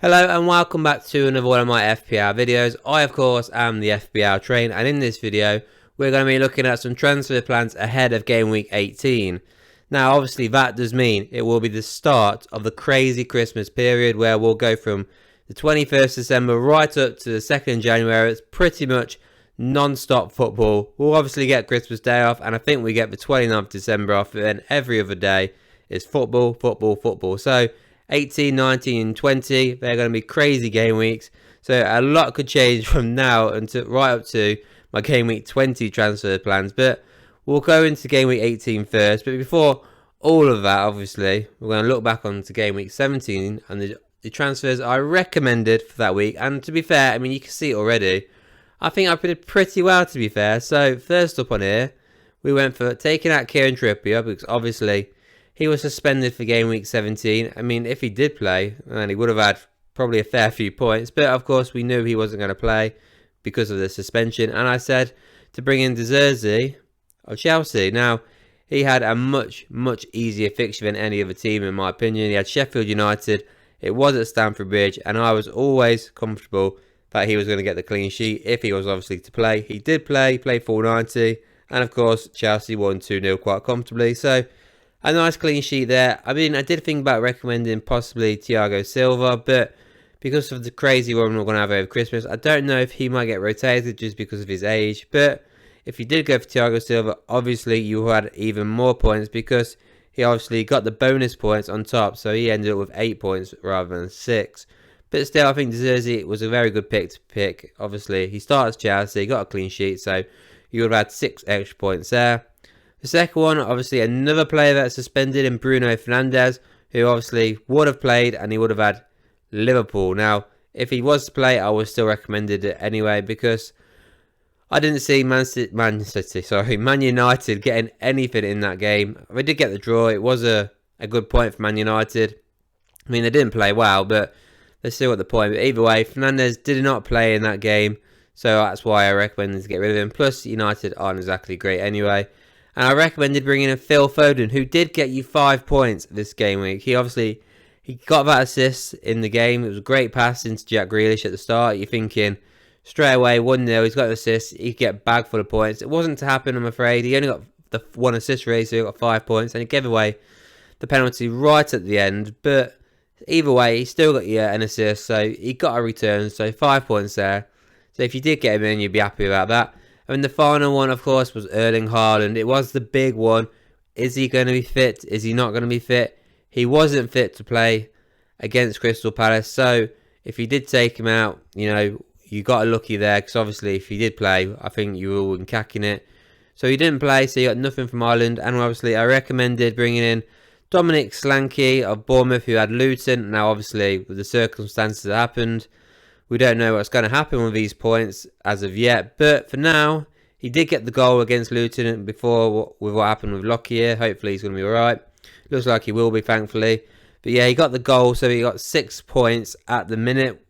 Hello and welcome back to another one of my FPL videos. I of course am the FPL train, and in this video we're going to be looking at some transfer plans ahead of game week 18. Now obviously that does mean it will be the start of the crazy Christmas period where we'll go from the 21st December right up to the 2nd January. It's pretty much non-stop football. We'll obviously get Christmas Day off, and I think we get the 29th December off, and then every other day is football. So 18, 19 and 20, they're going to be crazy game weeks. So a lot could change from now until right up to my game week 20 transfer plans. But we'll go into game week 18 first. But before all of that, obviously, we're going to look back on to game week 17 and the transfers I recommended for that week. And to be fair, I mean, you can see it already. I think I did pretty well, to be fair. So first up on here, we went for taking out Kieran Trippier because obviously he was suspended for game week 17. I mean, if he did play, then he would have had probably a fair few points. But of course, we knew he wasn't going to play because of the suspension. And I said to bring in Dzerzi of Chelsea. Now, he had a much easier fixture than any other team, in my opinion. He had Sheffield United. It was at Stamford Bridge. And I was always comfortable that he was going to get the clean sheet if he was obviously to play. He did play. He played 490. And of course, Chelsea won 2-0 quite comfortably. So a nice clean sheet there. I mean, I did think about recommending possibly Thiago Silva, but because of the crazy run we're going to have over Christmas, I don't know if he might get rotated just because of his age. But if you did go for Thiago Silva, obviously you had even more points because he obviously got the bonus points on top. So he ended up with 8 points rather than 6. But still, I think Dzerzi was a very good pick to pick. Obviously, he started Chelsea, got a clean sheet, so you would have had 6 extra points there. The second one, obviously another player that's suspended in Bruno Fernandes, who obviously would have played and he would have had Liverpool. Now, if he was to play, I would still recommended it anyway because I didn't see Man United getting anything in that game. They did get the draw. It was a good point for Man United. I mean, they didn't play well, but they still got the point. But either way, Fernandes did not play in that game, so that's why I recommended to get rid of him. Plus, United aren't exactly great anyway. And I recommended bringing in Phil Foden, who did get you 5 points this game week. He got that assist in the game. It was a great pass into Jack Grealish at the start. You're thinking straight away 1-0. He's got the assist. He could get a bag full of points. It wasn't to happen, I'm afraid. He only got the 1 assist really, so he got 5 points. And he gave away the penalty right at the end. But either way, he still got an assist. So he got a return. So 5 points there. So if you did get him in, you'd be happy about that. And the final one, of course, was Erling Haaland. It was the big one. Is he going to be fit? Is he not going to be fit? He wasn't fit to play against Crystal Palace. So if you did take him out, you got lucky there. Because obviously, if he did play, I think you were cacking it. So he didn't play, so you got nothing from Haaland. And obviously, I recommended bringing in Dominic Solanke of Bournemouth, who had Luton. Now, obviously, with the circumstances that happened, we don't know what's going to happen with these points as of yet. But for now, he did get the goal against Luton before with what happened with Lockyer. Hopefully he's going to be alright. Looks like he will be, thankfully. But yeah, he got the goal, so he got 6 points at the minute.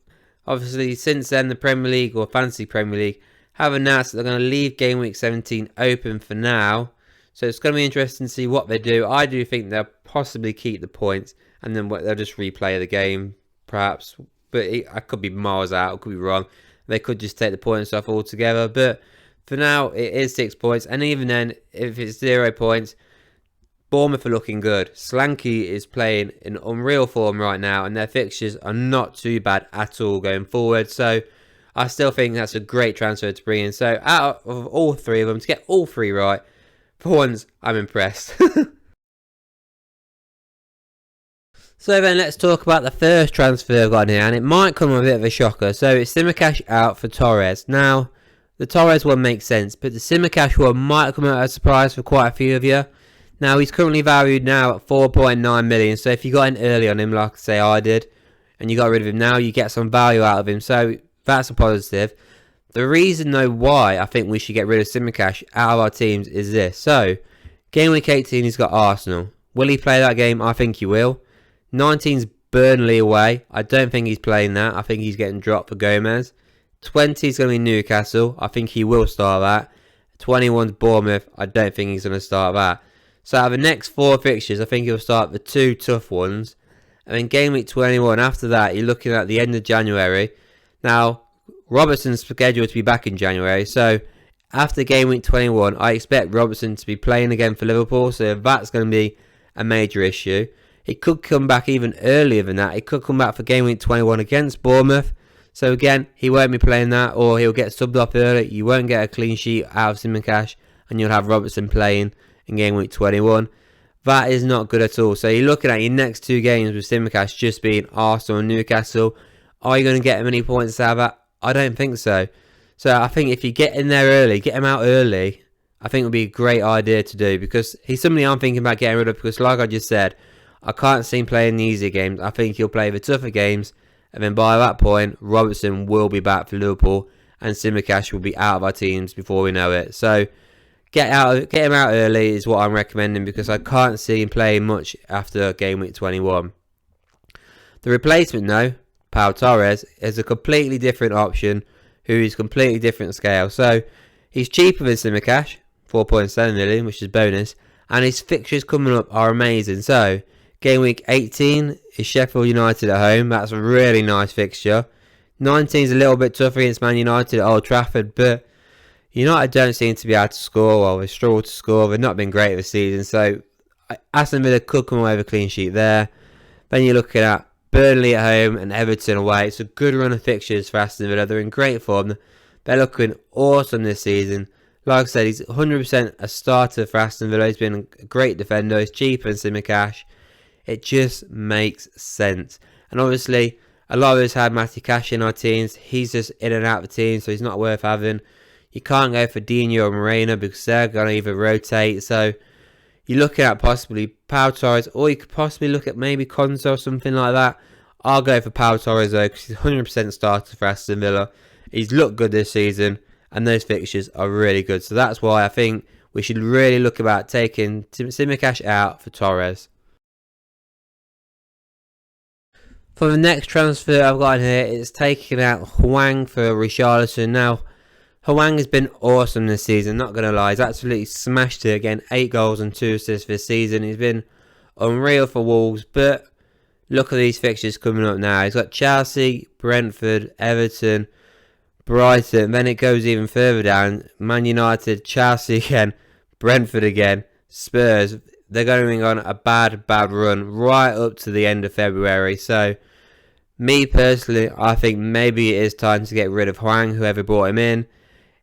Obviously, since then, the Premier League or Fantasy Premier League have announced that they're going to leave Game Week 17 open for now. So it's going to be interesting to see what they do. I do think they'll possibly keep the points and then they'll just replay the game, perhaps. But I could be miles out, I could be wrong. They could just take the points off altogether. But for now, it is 6 points. And even then, if it's 0 points, Bournemouth are looking good. Solanke is playing in unreal form right now. And their fixtures are not too bad at all going forward. So I still think that's a great transfer to bring in. So out of all 3 of them, to get all 3 right, for once, I'm impressed. So then let's talk about the first transfer I've got here, and it might come a bit of a shocker. So it's Tsimikas out for Torres. Now, the Torres one makes sense, but the Tsimikas one might come out as a surprise for quite a few of you. Now, he's currently valued now at 4.9 million, so if you got in early on him, like say I did, and you got rid of him now, you get some value out of him, so that's a positive. The reason though why I think we should get rid of Tsimikas out of our teams is this. So, game week 18 he's got Arsenal. Will he play that game? I think he will. 19's Burnley away. I don't think he's playing that. I think he's getting dropped for Gomez. 20's going to be Newcastle. I think he will start that. 21's Bournemouth. I don't think he's going to start that. So out of the next 4 fixtures, I think he'll start the 2 tough ones. And then game week 21, after that, you're looking at the end of January. Now, Robertson's scheduled to be back in January, so after game week 21, I expect Robertson to be playing again for Liverpool, so that's going to be a major issue. He could come back even earlier than that. He could come back for game week 21 against Bournemouth. So again, he won't be playing that, or he'll get subbed up early. You won't get a clean sheet out of Tsimikas, and you'll have Robertson playing in game week 21. That is not good at all. So you're looking at your next 2 games with Tsimikas just being Arsenal and Newcastle. Are you going to get many points out of that? I don't think so. So I think if you get in there early, get him out early, I think it would be a great idea to do, because he's somebody I'm thinking about getting rid of, because like I just said, I can't see him playing the easier games. I think he'll play the tougher games, and then by that point, Robertson will be back for Liverpool, and Tsimikas will be out of our teams before we know it. So get him out early is what I'm recommending, because I can't see him playing much after game week 21. The replacement, though, Pau Torres, is a completely different option, who is completely different scale. So he's cheaper than Tsimikas, 4.7 million, which is bonus, and his fixtures coming up are amazing. So game week 18 is Sheffield United at home. That's a really nice fixture. 19 is a little bit tougher against Man United at Old Trafford, but United don't seem to be able to score, or they struggle to score. They've not been great this season, so Aston Villa could come away with a clean sheet there. Then you're looking at Burnley at home and Everton away. It's a good run of fixtures for Aston Villa. They're in great form. They're looking awesome this season. Like I said, he's 100% a starter for Aston Villa. He's been a great defender. He's cheaper than Tsimikas. It just makes sense. And obviously, a lot of us had Matty Cash in our teams. He's just in and out of the team, so he's not worth having. You can't go for Dino or Moreno because they're going to either rotate. So you're looking at possibly Pau Torres, or you could possibly look at maybe Konsa or something like that. I'll go for Pau Torres though, because he's 100% starter for Aston Villa. He's looked good this season, and those fixtures are really good. So that's why I think we should really look about taking Tsimikas out for Torres. For the next transfer I've got in here, it's taking out Hwang for Richarlison. Now, Hwang has been awesome this season, not going to lie. He's absolutely smashed it again. 8 goals and 2 assists this season. He's been unreal for Wolves, but look at these fixtures coming up now. He's got Chelsea, Brentford, Everton, Brighton. Then it goes even further down. Man United, Chelsea again, Brentford again, Spurs. They're going on a bad run right up to the end of February. So, me personally, I think maybe it is time to get rid of Hwang, whoever brought him in.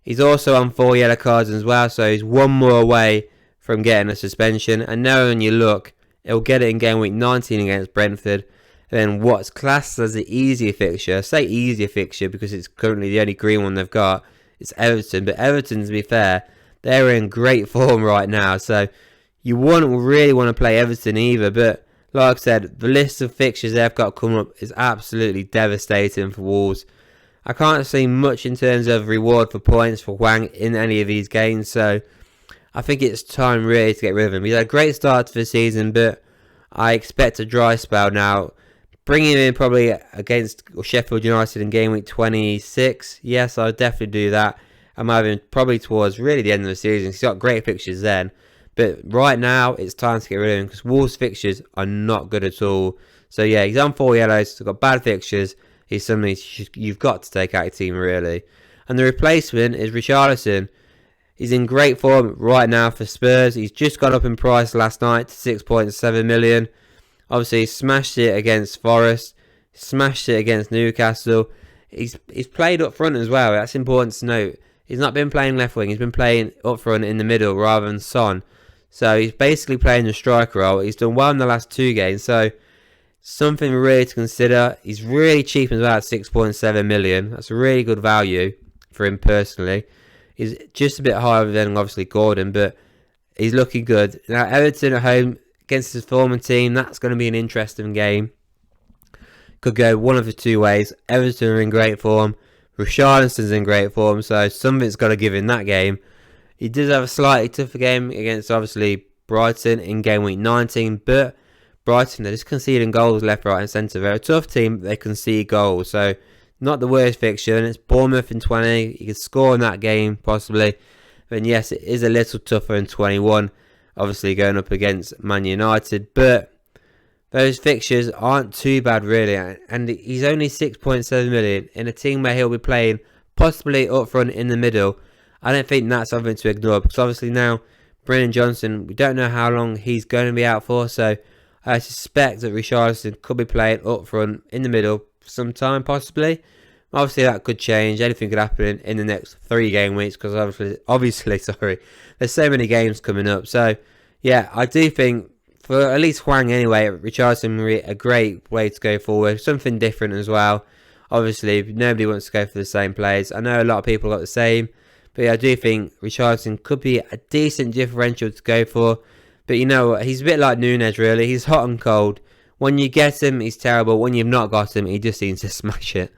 He's also on 4 yellow cards as well, so he's one more away from getting a suspension. And now when you look, he'll get it in game week 19 against Brentford. And then what's classed as the easier fixture, I say easier fixture because it's currently the only green one they've got, it's Everton. But Everton, to be fair, they're in great form right now, so you wouldn't really want to play Everton either. But like I said, the list of fixtures they've got coming up is absolutely devastating for Wolves. I can't see much in terms of reward for points for Hwang in any of these games, so I think it's time really to get rid of him. He's had a great start to the season, but I expect a dry spell now. Bringing him in probably against Sheffield United in game week 26, yes, I'll definitely do that. I'm having probably towards really the end of the season. He's got great fixtures then, but right now it's time to get rid of him because Wolves' fixtures are not good at all. So yeah, he's on 4 yellows, he's got bad fixtures. He's somebody you've got to take out your team really. And the replacement is Richarlison. He's in great form right now for Spurs. He's just gone up in price last night to 6.7 million. Obviously, he smashed it against Forest, smashed it against Newcastle. He's played up front as well. That's important to note. He's not been playing left wing. He's been playing up front in the middle rather than Son. So he's basically playing the striker role. He's done well in the last 2 games. So something really to consider. He's really cheap as well at 6.7 million. That's a really good value for him personally. He's just a bit higher than obviously Gordon, but he's looking good. Now Everton at home against his former team, that's going to be an interesting game. Could go one of the 2 ways. Everton are in great form. Richarlison's in great form, so something's got to give in that game. He does have a slightly tougher game against obviously Brighton in game week 19, but Brighton, they're just conceding goals left, right and centre. They're a tough team, but they concede goals. So, not the worst fixture. And it's Bournemouth in 20. You could score in that game, possibly. But yes, it is a little tougher in 21. Obviously, going up against Man United. But those fixtures aren't too bad really, and he's only 6.7 million in a team where he'll be playing possibly up front in the middle. I don't think that's something to ignore, because obviously now Brennan Johnson, we don't know how long he's going to be out for, so I suspect that Richarlison could be playing up front in the middle sometime possibly. Obviously that could change, anything could happen in the next 3 game weeks, because obviously there's so many games coming up. So yeah, I do think for at least Hwang anyway, Richarlison would be a great way to go forward, something different as well. Obviously nobody wants to go for the same players, I know a lot of people got the same, but yeah, I do think Richarlison could be a decent differential to go for. But you know what, he's a bit like Núñez really, he's hot and cold. When you get him, he's terrible. When you've not got him, he just seems to smash it.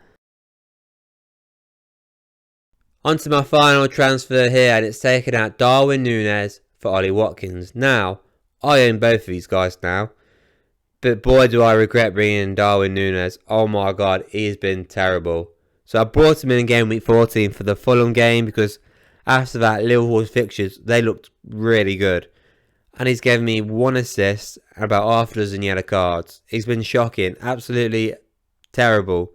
On to my final transfer here, and it's taken out Darwin Núñez for Ollie Watkins. Now, I own both of these guys now, but boy do I regret bringing in Darwin Núñez. Oh my god, he has been terrible. So I brought him in game week 14 for the Fulham game, because after that, Liverpool's fixtures, they looked really good. And he's given me 1 assist and about half a dozen yellow cards. He's been shocking, absolutely terrible.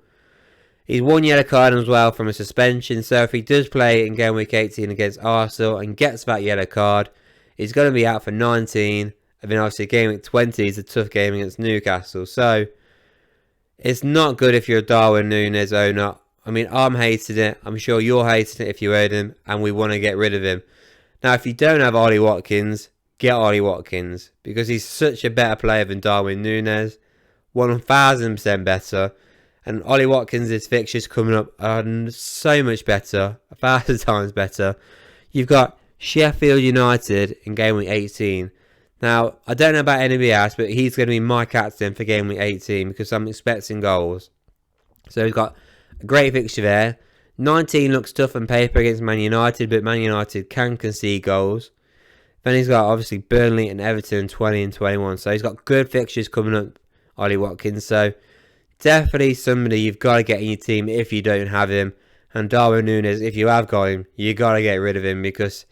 He's 1 yellow card as well from a suspension, so if he does play in game week 18 against Arsenal and gets that yellow card, he's going to be out for 19. And then obviously game week 20 is a tough game against Newcastle. So it's not good if you're a Darwin Núñez owner. I mean, I'm hating it. I'm sure you're hating it if you own him, and we want to get rid of him. Now, if you don't have Ollie Watkins, get Ollie Watkins, because he's such a better player than Darwin Núñez. 1000% better. And Ollie Watkins' fixtures coming up are so much better, 1,000 times better. You've got Sheffield United in game week 18. Now, I don't know about anybody else, but he's going to be my captain for game week 18 because I'm expecting goals. So he's got a great fixture there. 19 looks tough on paper against Man United, but Man United can concede goals. Then he's got obviously Burnley and Everton 20 and 21. So he's got good fixtures coming up, Ollie Watkins. So definitely somebody you've got to get in your team if you don't have him. And Darwin Núñez, if you have got him, you got to get rid of him because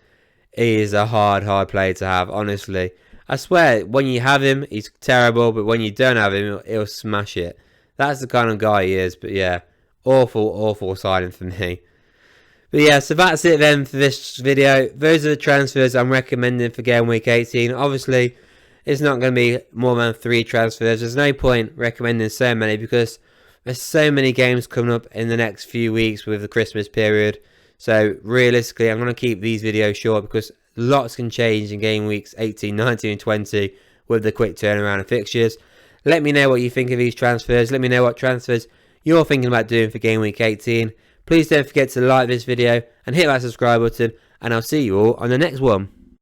he is a hard player to have, honestly. I swear, when you have him, he's terrible, but when you don't have him, he'll smash it. That's the kind of guy he is, but yeah, awful signing for me. But yeah, so that's it then for this video. Those are the transfers I'm recommending for game week 18. Obviously, it's not going to be more than 3 transfers. There's no point recommending so many because there's so many games coming up in the next few weeks with the Christmas period. So realistically, I'm going to keep these videos short because lots can change in game weeks 18, 19 and 20 with the quick turnaround of fixtures. Let me know what you think of these transfers. Let me know what transfers you're thinking about doing for game week 18. Please don't forget to like this video and hit that subscribe button, and I'll see you all on the next one.